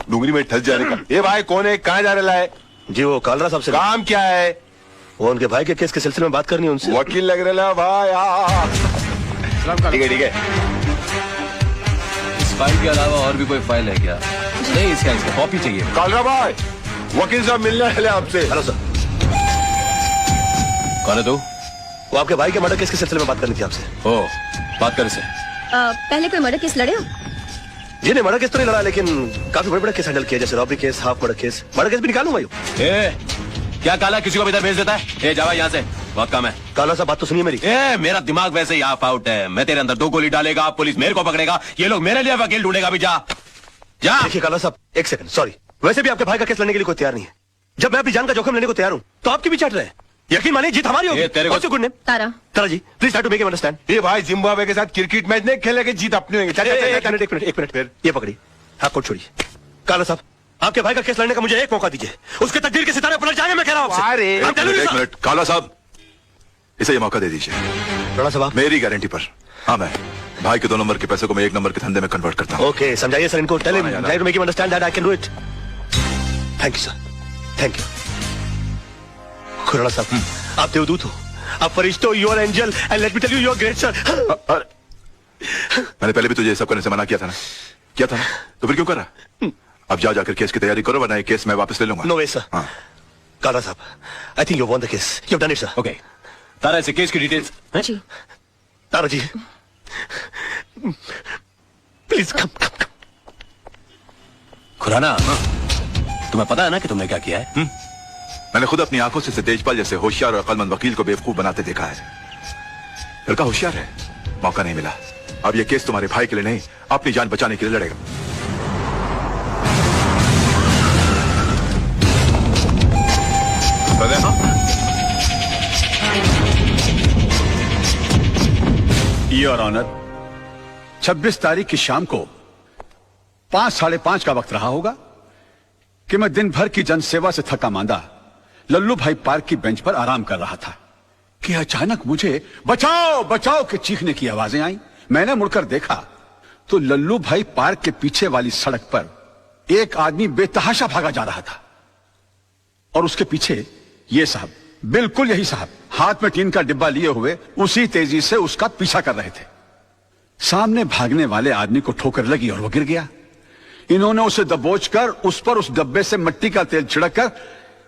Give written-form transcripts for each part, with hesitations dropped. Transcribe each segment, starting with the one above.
डूंगरी में ठस जाने का। ये भाई कौन है, कहाँ जा रहा है? जी वो कालरा साहब से। काम क्या है? वो उनके भाई के केस के सिलसिले में बात करनी है उनसे। वकील लग रहा है भाई। ठीक है। इस फाइल के अलावा और भी कोई फाइल है क्या? नहीं, इसका कॉपी चाहिए। कालरा भाई, वकील साहब मिलने वाले आपसे। Hello sir. कौन है तू? वो आपके भाई के मर्डर केस के सिलसिले में बात करनी थी आपसे। ओ, बात कर इसे। पहले कोई मर्डर केस लड़े हो? जी नहीं, मर्डर केस तो नहीं लड़ा, लेकिन काफी बड़े बड़े केस हैंडल किया, जैसे robbery case, half murder case. Murder case भी निकालूंगा। क्या काला किसी को भी इधर भेज देता है? जावा यहाँ से, बहुत काम है। काला साहब बात तो सुनिए मेरी। मेरा दिमाग वैसे ही ऑफ आउट है। मैं तेरे अंदर 2 गोली डालेगा, पुलिस मेरे को पकड़ेगा, ये लोग मेरे लिए वकील ढूंढेगा भी। जा। देखिए काला साहब, एक सेकंड, सॉरी। वैसे भी आपके भाई का केस लड़ने के लिए कोई तैयार नहीं है। जब मैं अपनी जान का जोखिम लेने को तैयार हूँ तो आपकी भी चट रहे हैं। यकीन मानिए, जीत हमारी होगी। तेरे को good name Tara. Tara ji, please try to make him understand. ये भाई जिम्बाब्वे के साथ क्रिकेट मैच नहीं खेलेंगे, जीत अपनी होगी। एक मिनट फिर ये पकड़ी, हाथ को छोड़िए। काला साहब, आपके भाई का केस लड़ने का मुझे एक मौका दीजिए, उसके तकदीर के सितारे पलट जाएंगे। मैं कह रहा हूं आपसे। एक मिनट काला साहब, इसे ये मौका दे दीजिए। राणा साहब, मेरी गारंटी पर। हाँ, मैं भाई के 2 नंबर के पैसे को मैं 1 नंबर के धंधे में कन्वर्ट करता हूँ। ओके, समझाइए सर इनको। Tell him, try to make him understand that I can do it. Thank you sir, thank you. Khurana साहब, आप देवदूत हो, आप फरिश्ते, you are angel, and let me tell you, you are great sir. मैंने पहले भी तुझे ये सब करने से मना किया था ना? तो फिर क्यों कर रहा? अब जाकर केस की तैयारी करो, वरना ये केस मैं वापस ले लूंगा। No way sir. हाँ। काला साहब, I think you won the case, you have done it sir. Okay, Tara इसे केस की डिटेल्स। जी। Tara ji, please come. खुराना, तुम्हें पता है ना कि तुमने क्या किया है? मैंने खुद अपनी आंखों से तेजपाल जैसे होशियार और अक्लमंद वकील को बेवकूफ बनाते देखा है। लड़का होशियार है, मौका नहीं मिला। अब ये केस तुम्हारे भाई के लिए नहीं, अपनी जान बचाने के लिए लड़ेगा। योर ऑनर, 26 तारीख की शाम को 5, 5:30 का वक्त रहा होगा कि मैं दिन भर की जनसेवा से थका मांदा लल्लू भाई पार्क की बेंच पर आराम कर रहा था कि अचानक मुझे बचाओ बचाओ के चीखने की आवाजें आई। मैंने मुड़कर देखा तो लल्लू भाई पार्क के पीछे वाली सड़क पर एक आदमी बेतहाशा भागा जा रहा था और उसके पीछे ये साहब, बिल्कुल यही साहब, हाथ में टीन का डिब्बा लिए हुए उसी तेजी से उसका पीछा कर रहे थे। सामने भागने वाले आदमी को ठोकर लगी और वो गिर गया। इन्होंने उसे दबोचकर उस पर उस डब्बे से मिट्टी का तेल छिड़क कर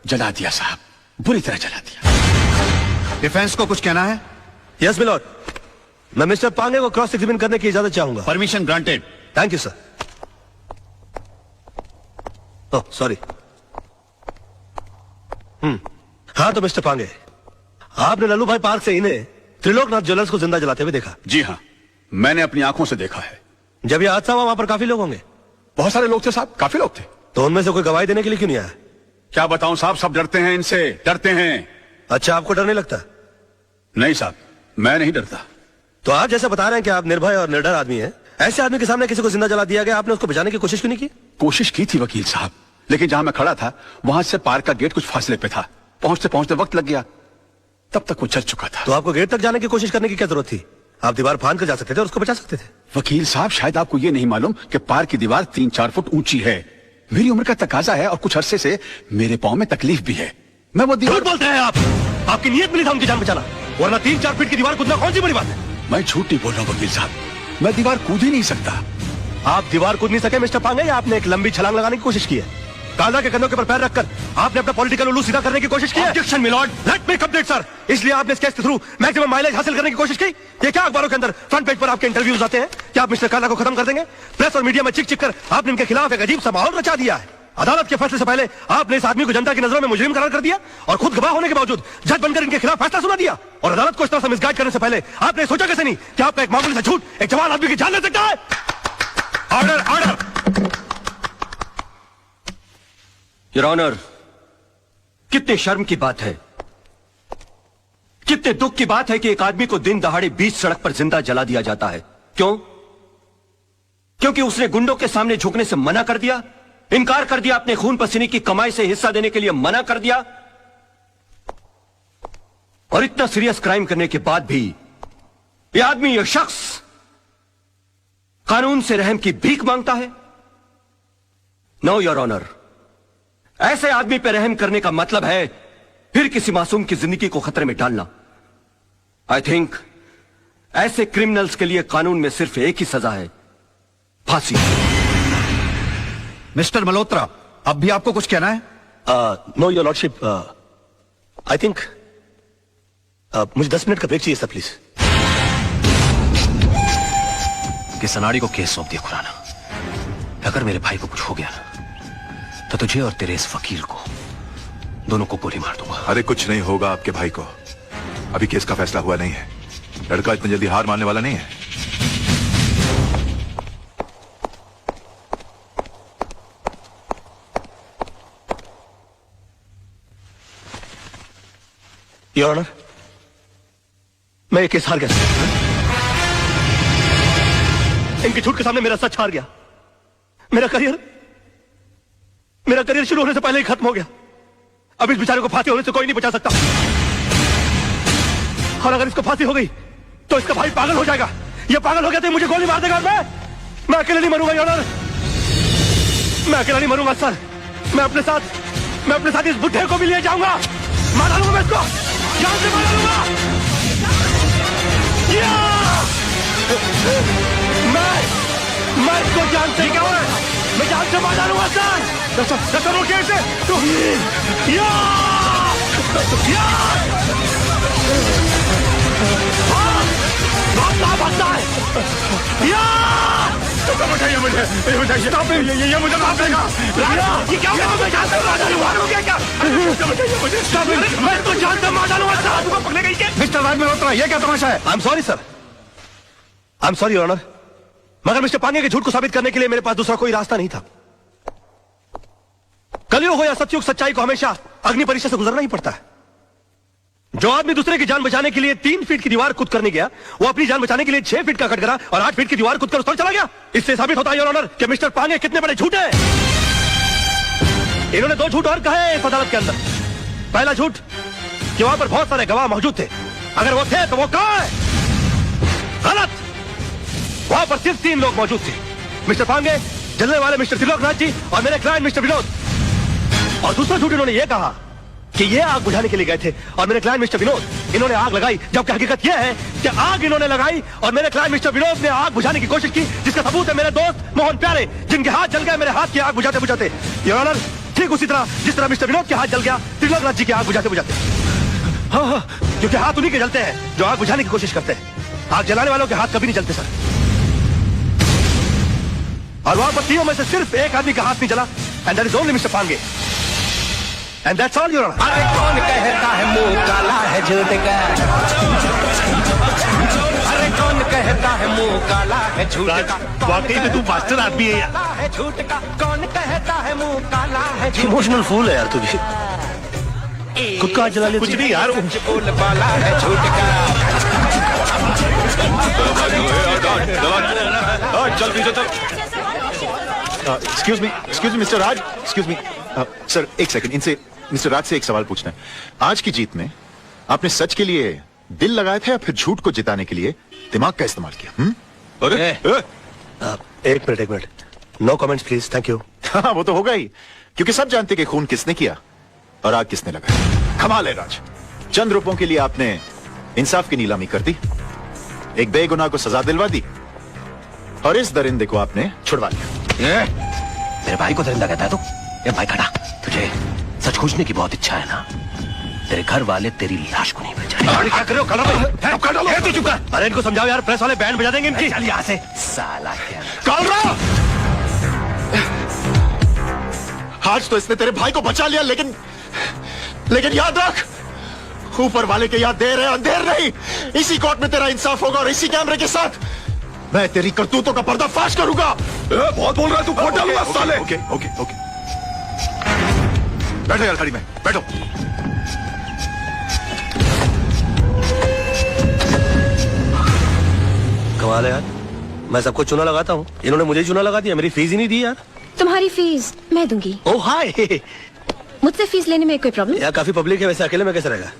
जला दिया साहब, बुरी तरह जला दिया। डिफेंस को कुछ कहना है? यस मिलॉर्ड, मैं मिस्टर पांगे को क्रॉस एग्जामिन करने की इजाजत चाहूंगा। Permission granted. Thank you sir. Oh sorry. हाँ तो मिस्टर पांगे, आपने लल्लू भाई पार्क से इन्हें त्रिलोकनाथ ज्वेलर्स को जिंदा जलाते हुए देखा? जी हाँ, मैंने अपनी आंखों से देखा है। जब यह हादसा हुआ वहां पर काफी लोग होंगे? बहुत सारे लोग थे साहब, काफी लोग थे। तो उनमें से कोई गवाही देने के लिए क्यों नहीं आया? क्या बताऊं साहब, सब डरते हैं इनसे, डरते हैं। अच्छा, आपको डर नहीं लगता? नहीं साहब, मैं नहीं डरता। तो आप जैसा बता रहे हैं कि आप निर्भय और निडर आदमी हैं, ऐसे आदमी के सामने किसी को जिंदा जला दिया गया, आपने उसको बचाने की कोशिश क्यों नहीं की? कोशिश की थी वकील साहब, लेकिन जहां मैं खड़ा था वहां से पार्क का गेट कुछ फासले पे था। पहुंचते पहुंचते वक्त लग गया, तब तक वो चल चुका था। तो आपको गेट तक जाने की कोशिश करने की क्या जरूरत थी? आप दीवार फांद कर जा सकते थे और उसको बचा सकते थे। वकील साहब, शायद आपको ये नहीं मालूम कि पार्क की दीवार 3-4 फुट ऊंची है। मेरी उम्र का तकाजा है और कुछ अरसे से मेरे पांव में तकलीफ भी है। मैं वो दीवार... झूठ बोलते हैं आप। आपकी नीयत मिली था उनकी जान बचाना, वरना 3-4 फीट की दीवार कूदना कौन सी बड़ी बात है? मैं झूठ नहीं बोल रहा हूँ वकील साहब, मैं दीवार कूद ही नहीं सकता। आप दीवार कूद नहीं सके मिस्टर पांगे, या आपने एक लंबी छलांग लगाने की कोशिश की है? काला के कंधों के पर पैर रखकर आपने अपना पॉलिटिकल उल्लू सीधा करने की कोशिश की है? Objection my lord, let me complete sir. इसलिए आपने इस केस के थ्रू मैक्सिमम माइलेज हासिल करने की कोशिश की। ये क्या अखबारों के अंदर फ्रंट पेज पर आपके इंटरव्यूज आते हैं कि आप मिस्टर काला को खत्म कर देंगे? प्रेस और मीडिया में चिक चिक कर आपने इनके खिलाफ एक अजीब सा माहौल रचा दिया है। अदालत के फैसले से पहले आपने इस आदमी को जनता की नजरों में मुजरिम करार कर दिया और खुद गवाह होने के बावजूद जज बनकर इनके खिलाफ फैसला सुना दिया। और अदालत को इस तरह से मिसगाइड करने से पहले आपने सोचा कैसे नहीं कि आपका एक मामूली सा झूठ एक जवान आदमी की जान ले सकता है? Order, order. योर ऑनर, कितने शर्म की बात है, कितने दुख की बात है कि एक आदमी को दिन दहाड़े बीच सड़क पर जिंदा जला दिया जाता है। क्यों? क्योंकि उसने गुंडों के सामने झुकने से मना कर दिया, इनकार कर दिया, अपने खून पसीने की कमाई से हिस्सा देने के लिए मना कर दिया। और इतना सीरियस क्राइम करने के बाद भी यह आदमी, यह शख्स कानून से रहम की भीख मांगता है। नो योर ऑनर, ऐसे आदमी पर रहम करने का मतलब है फिर किसी मासूम की जिंदगी को खतरे में डालना। आई थिंक ऐसे क्रिमिनल्स के लिए कानून में सिर्फ एक ही सजा है, फांसी। मिस्टर मल्होत्रा, अब भी आपको कुछ कहना है? Know your lordship, I think मुझे 10 मिनट का ब्रेक चाहिए सर, प्लीज। कि सनाड़ी को केस सौंप दिया खुराना। अगर मेरे भाई को कुछ हो गया ना, तो तुझे और तेरे इस वकील को दोनों को गोली मार दूंगा। अरे कुछ नहीं होगा आपके भाई को, अभी केस का फैसला हुआ नहीं है। लड़का इतनी जल्दी हार मानने वाला नहीं है। योर ऑनर, मैं ये केस हार गया। इनकी झूठ के सामने मेरा सच हार गया। मेरा करियर शुरू होने से पहले ही खत्म हो गया। अब इस बेचारे को फांसी होने से कोई नहीं बचा सकता। और अगर इसको फांसी हो गई तो इसका भाई पागल हो जाएगा। ये पागल हो गया तो मुझे गोली मार देगा। और मैं अकेले नहीं मरूंगा योर ऑनर, मैं अकेला नहीं मरूंगा सर। मैं अपने साथ इस बुढ़े को भी ले जाऊंगा। मार डालूंगा मैं इसको, जान से मार डालूंगा। मैं इसको जान से मैं जान से मार डालूंगा सर। दर्शन रोकिए इसे। भागता है। बताइए मुझे, ये मुझे माफ करेगा। ये क्या होगा? मैं जान से मार डालूंगा क्या? मैं इसको जान से मार डालूंगा सर। पकड़े गई क्या? मिस्टर राज मल्होत्रा, ये क्या तमाशा है? I am sorry sir, I am sorry your honour, मगर मिस्टर पांगे के झूठ को साबित करने के लिए मेरे पास दूसरा कोई रास्ता नहीं था। कलयुग हो या सतयुग, सच्चाई को हमेशा अग्नि परीक्षा से गुजरना ही पड़ता है। जो आदमी दूसरे की जान बचाने के लिए 3 फीट की दीवार कूद करने गया, वो अपनी जान बचाने के लिए 6 फीट का कटघरा और 8 फीट की दीवार कूद कर उस पर चला गया। इससे साबित होता है योर ऑनर कि मिस्टर पांगे कितने बड़े झूठे हैं। इन्होंने 2 झूठ और कहे इस अदालत के अंदर। पहला झूठ कि वहां पर बहुत सारे गवाह मौजूद थे। अगर वो थे तो वो कहां है? गलत, वहां पर सिर्फ 3 लोग मौजूद थे, मिस्टर पांगे, जलने वाले मिस्टर त्रिलोकनाथ जी और मेरे क्लाइंट मिस्टर विनोद। और दूसरा झूठ इन्होंने ये कहा कि ये आग बुझाने के लिए गए थे और मेरे क्लाइंट मिस्टर विनोद इन्होंने आग लगाई, जबकि हकीकत यह है कि आग इन्होंने लगाई और मेरे क्लाइंट मिस्टर विनोद ने आग बुझाने की कोशिश की, जिसका सबूत है मेरे दोस्त मोहन प्यारे, जिनके हाथ जल गए मेरे हाथ की आग बुझाते बुझाते। योर ऑनर, ठीक उसी तरह जिस तरह मिस्टर विनोद के हाथ जल गया त्रिलोकनाथ जी की आग बुझाते बुझाते। हाँ, क्योंकि हाथ उन्हीं के जलते हैं जो आग बुझाने की कोशिश करते हैं। आग जलाने वालों के हाथ कभी नहीं जलते सर। और वहां पर 3 में से सिर्फ एक आदमी का हाथ नहीं जला, and that is only mister Pange. And that's all your honour. अरे कौन कहता है मुंह काला है झूठ का? अरे कौन कहता है मुंह काला है झूठ का? वाकई में तू मास्टर आदमी है यार। है झूठ का? कौन कहता है मुंह काला है झूठ? इमोशनल फूल है यार तू भी। खुद का हाथ जला लिया। कुछ नहीं यार, बोल बाला है झूठ का। चल पीछे चल। एक्सक्यूज मी मिस्टर राज, एक्सक्यूज मी सर, एक सेकंड, इनसे मिस्टर राज से एक सवाल पूछना है। आज की जीत में आपने सच के लिए दिल लगाया था या फिर झूठ को जिताने के लिए दिमाग का इस्तेमाल किया? अरे एक minute, no comments please, thank you. हाँ, वो तो होगा ही, क्योंकि सब जानते कि खून किसने किया और आग किसने लगाया। कमाल है राज, चंद रुपयों के लिए आपने इंसाफ की नीलामी कर दी, एक बेगुनाह को सजा दिलवा दी और इस दरिंदे को आपने छुड़वा लिया। मेरे भाई को दरिंदा कहता है तू? ये भाई खड़ा, तुझे सच खोजने की बहुत इच्छा है ना? तेरे घर वाले तेरी लाश को नहीं बचाएंगे। क्या कर रहे हो? तू चुप कर। अरे इनको समझाओ यार, प्रेस वाले बैंड बजा देंगे इनकी। चल यहाँ से साला क्या। आज तो इसने तेरे भाई को बचा लिया, लेकिन याद रख, ऊपर वाले के याद देर है अंधेर नहीं। इसी कोर्ट में तेरा इंसाफ होगा और इसी कैमरे के साथ मैं तेरी करतूतों का पर्दाफाश करूंगा। बहुत बोल रहा है तू, फोड़ डालूंगा साले। ओके ओके ओके, बैठो यार गाड़ी में, बैठो। कमाल है यार, मैं सबको चूना लगाता हूँ, इन्होंने मुझे चूना लगा दिया। मेरी फीस ही नहीं दी यार। तुम्हारी फीस मैं दूंगी। ओह हाय। मुझसे फीस लेने में कोई प्रॉब्लम? यार काफी पब्लिक है, वैसे अकेले में कैसे रहेगा?